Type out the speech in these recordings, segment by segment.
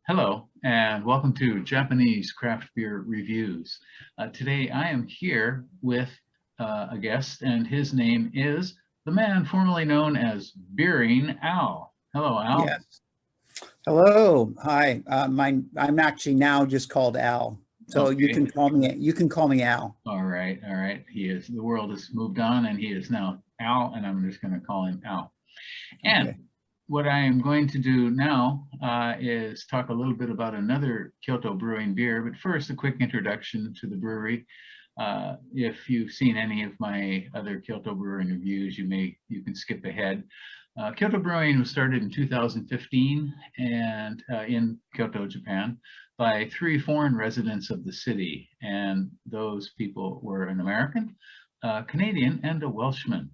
Hello, and welcome to Japanese Craft Beer Reviews. Today I am here with a guest, and his name is the man formerly known as Beering Al. Hello, Al. Yes. Hello. Hi. I'm actually now just called Al, so Okay. you can call me Al. All right, all right. The world has moved on, and he is now Al, and I'm just going to call him Al. And Okay. what I am going to do now is talk a little bit about another Kyoto Brewing beer, but first a quick introduction to the brewery. If you've seen any of my other Kyoto Brewing reviews, you can skip ahead. Kyoto Brewing was started in 2015 and in Kyoto, Japan, by 3 foreign residents of the city, and those people were an American, a Canadian, and a Welshman.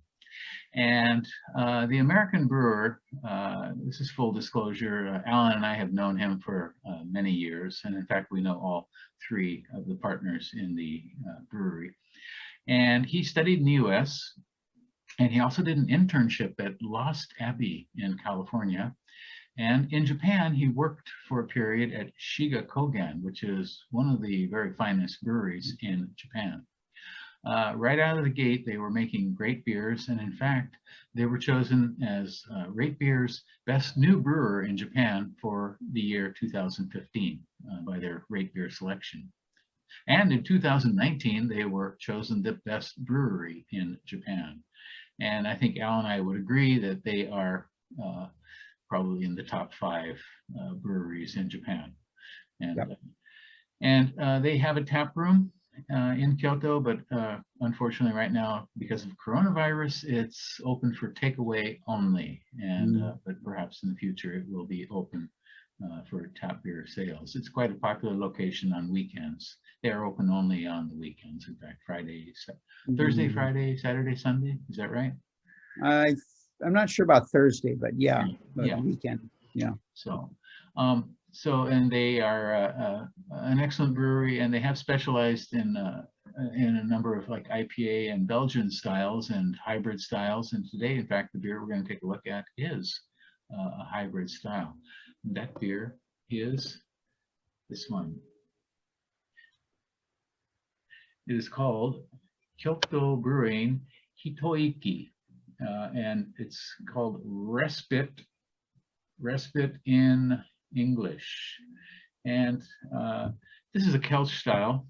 And the American brewer, this is full disclosure, Alan and I have known him for many years, and in fact we know all 3 of the partners in the brewery. And he studied in the US, and he also did an internship at Lost Abbey in California. And in Japan, he worked for a period at Shiga Kogen, which is one of the very finest breweries in Japan. Right out of the gate, they were making great beers, and in fact, they were chosen as Rate Beer's best new brewer in Japan for the year 2015 by their Rate Beer selection. And in 2019, they were chosen the best brewery in Japan. And I think Al and I would agree that they are probably in the top 5 breweries in Japan. And, Yep. They have a tap room in Kyoto, but unfortunately right now, because of coronavirus, it's open for takeaway only. And but perhaps in the future it will be open for tap beer sales. It's quite a popular location on weekends. They are open only on the weekends. In fact, Thursday, Friday, Saturday, Sunday. Is that right? I'm not sure about Thursday, but yeah, Yeah. weekend. Yeah. And they are an excellent brewery, and they have specialized in a number of like IPA and Belgian styles and hybrid styles. And today, in fact, the beer we're going to take a look at is a hybrid style. And that beer is this one. It is called Kyoto Brewing Hitoiki, and it's called Respite in English. And this is a Kölsch-style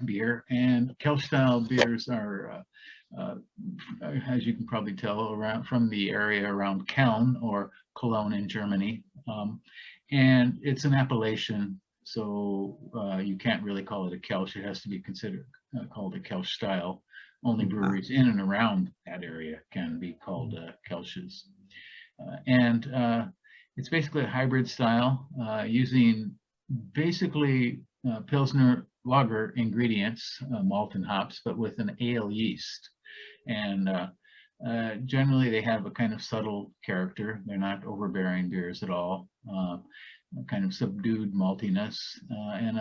beer, and Kölsch-style beers are, as you can probably tell, from the area around Köln or Cologne in Germany. And it's an appellation, so you can't really call it a Kölsch. It has to be considered called a Kölsch-style. Only breweries in and around that area can be called Kölsches. It's basically a hybrid style using basically Pilsner lager ingredients, malt and hops, but with an ale yeast. And generally they have a kind of subtle character. They're not overbearing beers at all. Kind of subdued maltiness, and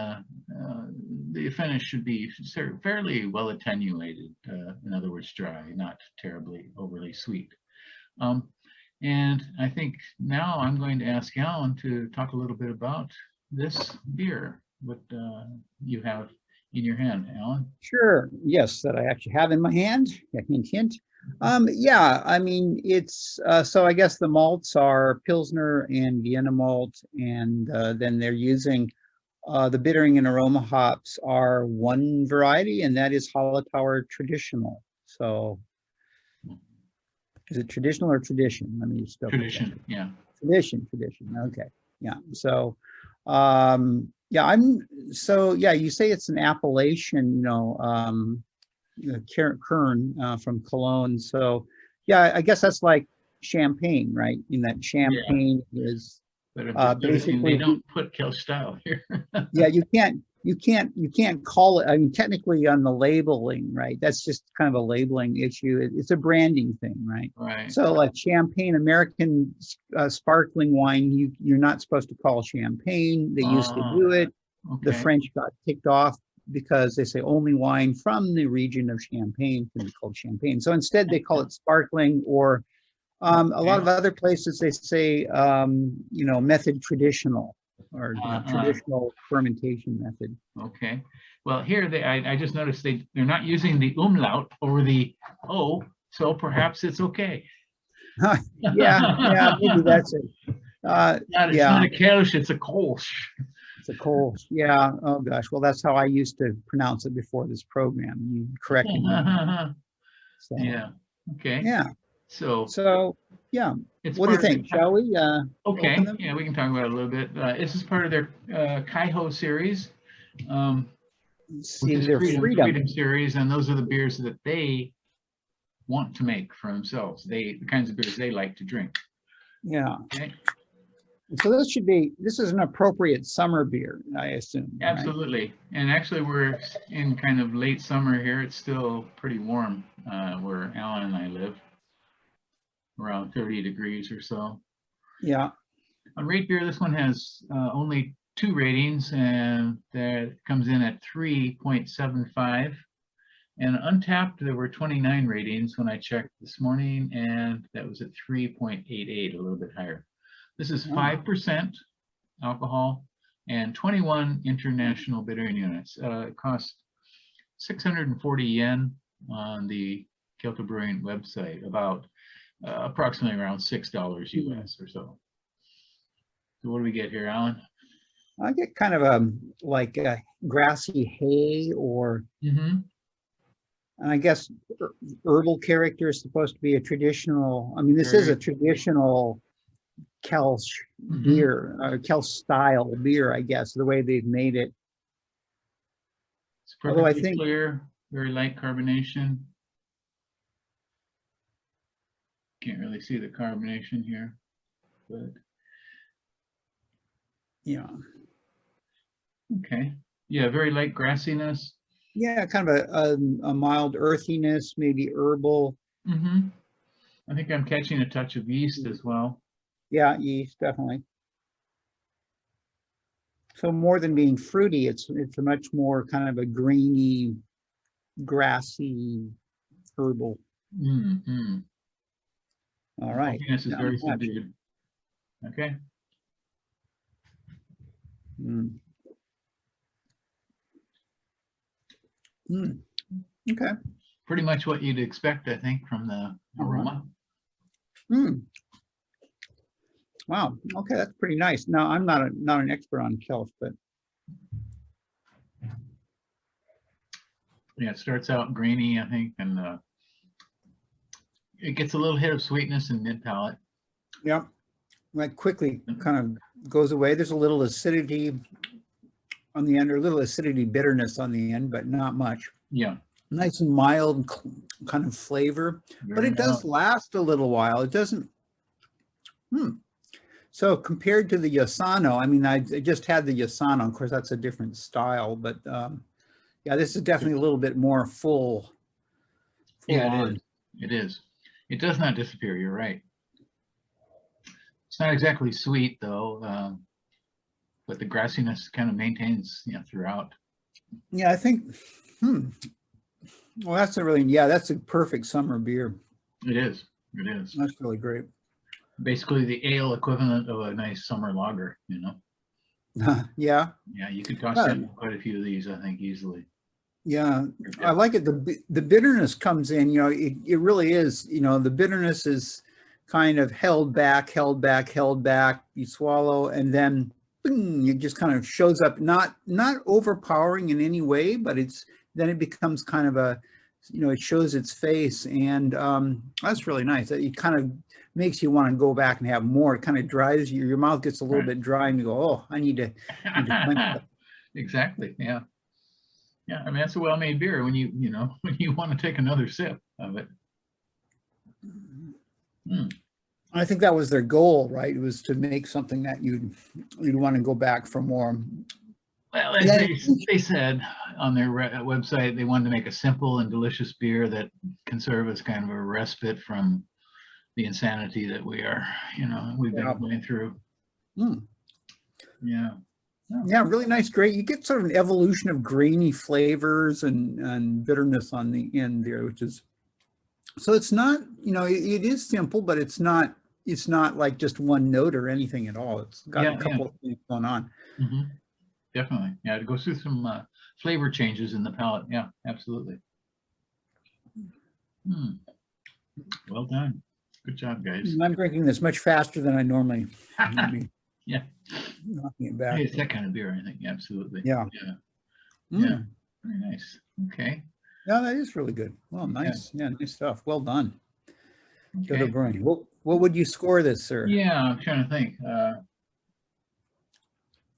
the finish should be fairly well attenuated. In other words, dry, not terribly overly sweet. And I think now I'm going to ask Alan to talk a little bit about this beer, what you have in your hand, Alan. Sure. Yes, that I actually have in my hand. Yeah, hint, hint. Yeah, I mean, it's so I guess the malts are Pilsner and Vienna malt, and then they're using the bittering and aroma hops are one variety, and that is Hallertauer Traditional. So is it traditional or tradition? Let me just Tradition, yeah. Tradition. Okay, yeah. So yeah, you say it's an appellation, Kern from Cologne. So yeah, I guess that's like champagne, right? In that champagne is basically they don't put Kölsch-style here. Yeah, you can't call it. I mean, technically on the labeling, right? That's just kind of a labeling issue. It's a branding thing, right? Right. So like champagne, American sparkling wine, you're not supposed to call champagne. They used to do it. Okay. The French got kicked off because they say only wine from the region of Champagne can be called champagne. So instead they call it sparkling, or a lot of other places they say, method traditional. or traditional fermentation method. Okay. Well, here I just noticed they're not using the umlaut over the O, so perhaps it's okay. Yeah, maybe that's it. It's not a Kölsch, it's a Kölsch. It's a Kölsch. Yeah. Oh gosh. Well, that's how I used to pronounce it before this program. You corrected me. So, yeah. Okay. Yeah. So yeah. What do you think? Shall we? Okay. Yeah, we can talk about it a little bit. This is part of their Kaiho series. See, which is their Freedom series, and those are the beers that they want to make for themselves. The kinds of beers they like to drink. Yeah. Okay. So this is an appropriate summer beer, I assume. Absolutely. Right? And actually we're in kind of late summer here. It's still pretty warm where Alan and I live, around 30 degrees or so. Yeah. On Rate Beer, this one has only 2 ratings, and that comes in at 3.75. And Untapped, there were 29 ratings when I checked this morning, and that was at 3.88, a little bit higher. This is 5% alcohol and 21 international bittering units. It costs 640 yen on the Kyoto Brewing website, about approximately around $6 US or so. So what do we get here, Alan? I get kind of like a grassy hay, or and I guess herbal character is supposed to be a traditional. I mean, this is a traditional Kölsch beer, Kölsch-style beer, I guess, the way they've made it. It's perfectly clear, very light carbonation. Can't really see the carbonation here, but yeah. Okay. Yeah, very light grassiness. Yeah, kind of a mild earthiness, maybe herbal. I think I'm catching a touch of yeast as well. Yeah, yeast, definitely. So more than being fruity, it's a much more kind of a grainy, grassy, herbal. All right. This is very subdued. Okay. Okay. Pretty much what you'd expect, I think, from the aroma. Wow. Okay, that's pretty nice. Now, I'm not an expert on Kölsch, but yeah, it starts out grainy, I think, and it gets a little hit of sweetness in mid palate. Yeah, like quickly kind of goes away. There's a little acidity on the end, or a little acidity bitterness on the end, but not much. Yeah. Nice and mild kind of flavor, but it does last a little while. It doesn't. So compared to the Yasano, I mean, I just had the Yasano. Of course, that's a different style, but yeah, this is definitely a little bit more full yeah, it is. It does not disappear. You're right. It's not exactly sweet though, but the grassiness kind of maintains, throughout. Yeah, I think. Well, that's that's a perfect summer beer. It is. It is. That's really great. Basically the ale equivalent of a nice summer lager, Yeah. Yeah, you could toss in quite a few of these, I think, easily. Yeah, I like it. The bitterness comes in, it really is, the bitterness is kind of held back. You swallow, and then boom, it just kind of shows up, not overpowering in any way, but then it becomes kind of a, it shows its face, and that's really nice. It kind of makes you want to go back and have more. It kind of dries your mouth gets a little bit dry, and you go, oh, I need to quench that. Exactly. Yeah. Yeah. I mean, that's a well-made beer when when you want to take another sip of it. I think that was their goal, right? It was to make something that you'd want to go back for more. Well, they said on their website, they wanted to make a simple and delicious beer that can serve as kind of a respite from the insanity that we've been going through. Yeah. Yeah, really nice, great. You get sort of an evolution of grainy flavors and bitterness on the end there, which is, so it's not, it is simple, but it's not it's not like just one note or anything at all. It's got Yeah, a couple of things going on. Definitely. Yeah, it goes through some flavor changes in the palate. Yeah, absolutely. Well done. Good job, guys. I'm drinking this much faster than I normally would be. Yeah. Knocking it back. Hey, it's that kind of beer, I think. Absolutely. Yeah. Yeah. Very nice. Okay. Yeah, that is really good. Well, nice. Yeah, nice stuff. Well done. Kyoto Okay. Brewing. What would you score this, sir? Yeah, I'm trying to think.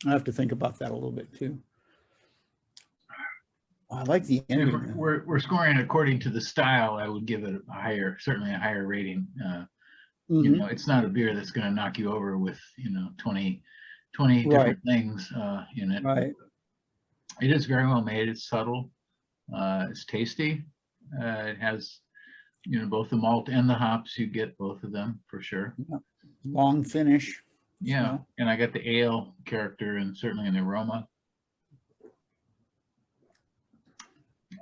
I have to think about that a little bit too. I like the If ending. we're scoring according to the style, I would give it a higher, certainly a higher rating. You know, it's not a beer that's going to knock you over with, you know, 20 different things in it. Right. It is very well made. It's subtle. It's tasty. It has, you know, both the malt and the hops. You get both of them for sure. Yeah. Long finish. Yeah, and I got the ale character and certainly an aroma.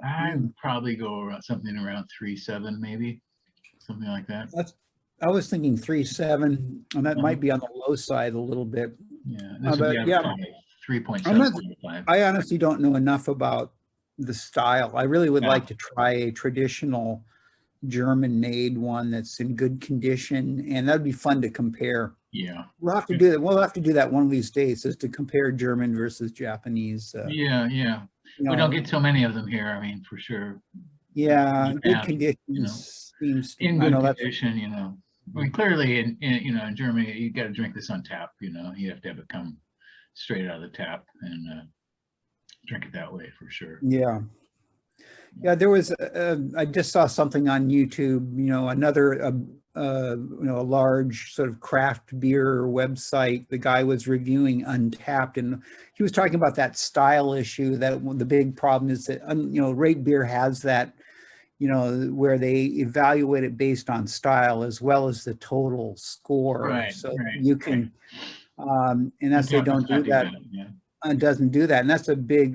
I'd probably go around something around 3.7, maybe something like that. I was thinking 3.7, and that might be on the low side a little bit. Yeah, this would be 3.75. I honestly don't know enough about the style. I really would like to try a traditional German-made one that's in good condition, and that'd be fun to compare. Yeah, we'll have to do that. We'll have to do that one of these days, is to compare German versus Japanese. Yeah. We don't get so many of them here. I mean, for sure. Yeah, good conditions. You know, seems in good condition. You know, I mean, clearly in Germany, you got to drink this on tap. You know, you have to have it come straight out of the tap and drink it that way for sure. Yeah. There was I just saw something on YouTube, you know, another you know, a large sort of craft beer website. The guy was reviewing Untapped, and he was talking about that style issue, that the big problem is that, you know, Rate Beer has that, you know, where they evaluate it based on style as well as the total score. You can, and that's, they don't do that. Doesn't do that, and that's a big,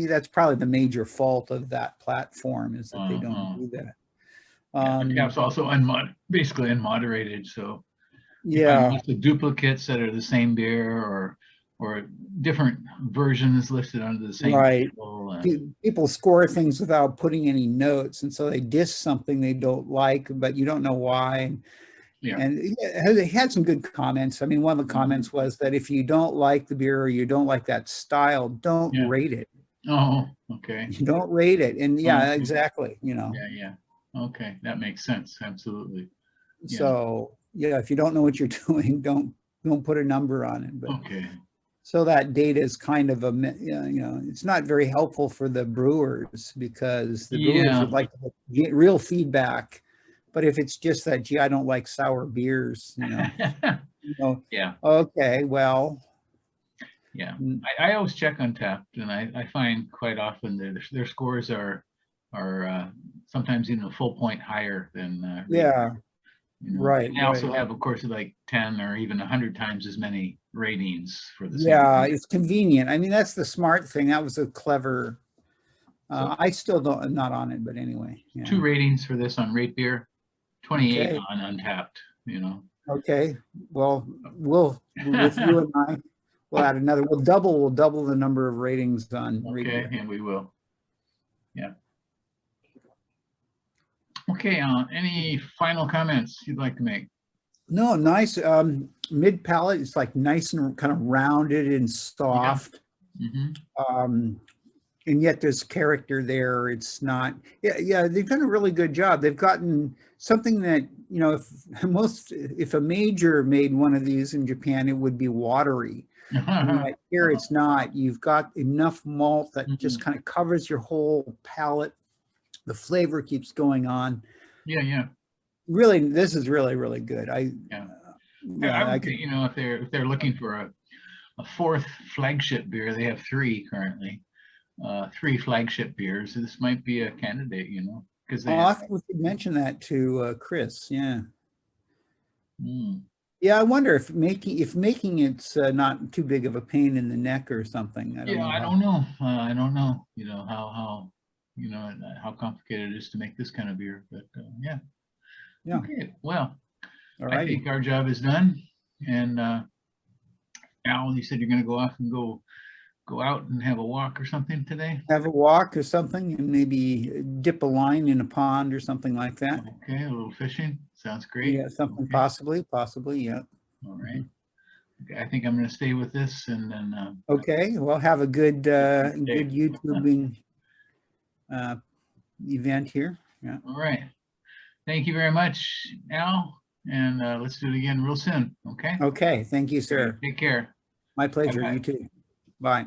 that's probably the major fault of that platform, is that they don't do that. It's also basically unmoderated, so lots of duplicates that are the same beer or different versions listed under the same label. People score things without putting any notes, and so they diss something they don't like, but you don't know why. And it had some good comments. I mean, one of the comments was that if you don't like the beer or you don't like that style, don't rate it. Oh, okay. You don't rate it. And exactly, you know. Yeah. Okay, that makes sense. Absolutely. So if you don't know what you're doing, don't put a number on it. But so that data is kind of you know, it's not very helpful for the brewers, because the brewers would like to get real feedback. But if it's just that, gee, I don't like sour beers, you know, okay, well. Yeah, I always check Untapped, and I find quite often their scores are sometimes even a full point higher than you know. They also have, of course, like 10 or even 100 times as many ratings for the same. It's convenient. I mean, that's the smart thing. That was a clever. I still don't, I'm not on it, but anyway. 2 ratings for this on Rate Beer, 28 on Untapped. You know. Okay. Well, with you and I, we'll add another. We'll double the number of ratings on Rate Beer. And we will. Yeah. Okay, any final comments you'd like to make? No, nice mid palate. It's like nice and kind of rounded and soft. And yet there's character there. It's not. They've done a really good job. They've gotten something that, you know, if a major made one of these in Japan, it would be watery. Right here, it's not. You've got enough malt that just kind of covers your whole palate. The flavor keeps going on. Really, this is really, really good. I would think, you know, if they're looking for a 4th flagship beer, they have 3 currently. 3 flagship beers. This might be a candidate, you know, because I think we could mention that to Chris. Yeah, I wonder if making it's not too big of a pain in the neck or something. I don't know. I don't know. You know how complicated it is to make this kind of beer, but Okay, well, All I right. think our job is done. And Al, you said you're going to go off and go out and have a walk or something today? Have a walk or something, and maybe dip a line in a pond or something like that. Okay, a little fishing. Sounds great. Yeah, something Okay. possibly, yeah. All right. Okay, I think I'm going to stay with this and then. Okay, well, have a good good YouTubing event here. Yeah. All right. Thank you very much, Al. And let's do it again real soon. Okay. Okay, thank you, sir. Take care. My pleasure. Bye-bye. You too. Bye.